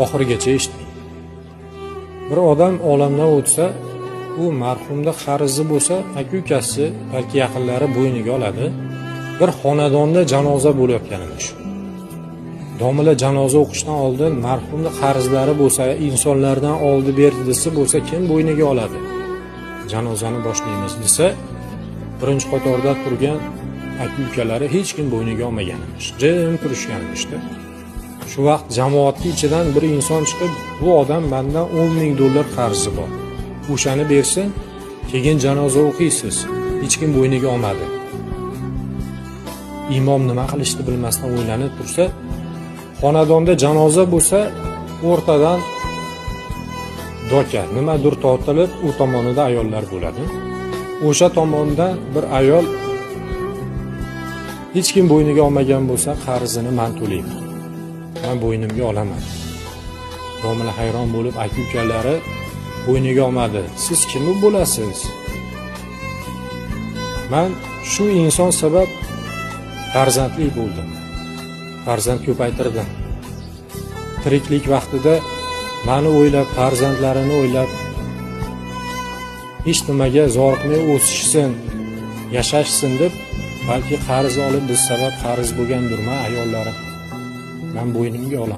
oxirigacha eshiting. Bir odam olamdan o'tsa, u marhumda qarzi bo'lsa, aka-ukasi balki yaqinlari bo'yniga oladi. Bir xonadonda janoza bo'layotgan emish. Domla janoza o'qishdan oldin marhumda qarzlari bo'lsa, insonlardan oldi berdi desa bo'lsa, kim bo'yniga oladi? Janozani boshlaymiz desa, birinchi qatorda turgan aka-ukalari hech kim bo'yniga olmagan emish. Jim turishgan emishda. Shu vaqt jamoatning ichidan bir inson chiqib, bu odam mendan $10,000 qarzi bor. O'shani bersin, keyin janoza o'qiysiz. Hech kim bo'yniga olmadi. Imom nima qilishni bilmasdan o'ylanib tursa, xonadonda janoza bo'lsa, o'rtadan doka, nimadir tortilib, u tomonida ayollar bo'ladi. O'sha tomondan bir ayol hech kim bo'yniga olmagan bo'lsa, qarzini men to'layman. Men bo'ynimga olaman. Domla hayron bo'lib, aka-ukalari bo'yniga olmadi. Siz kim bo'lasiz? Men shu inson sabab farzandli bo'ldim. Farzand ko'paytirdim. Tiriklik vaqtida meni o'ylab, farzandlarini o'ylab, hech nimaga zoriqmay o'sishsin, yashashsin deb, balki qarz olib biz sabab qarz bo'lgandirman ayollarim. Men bo'ynimga olaman.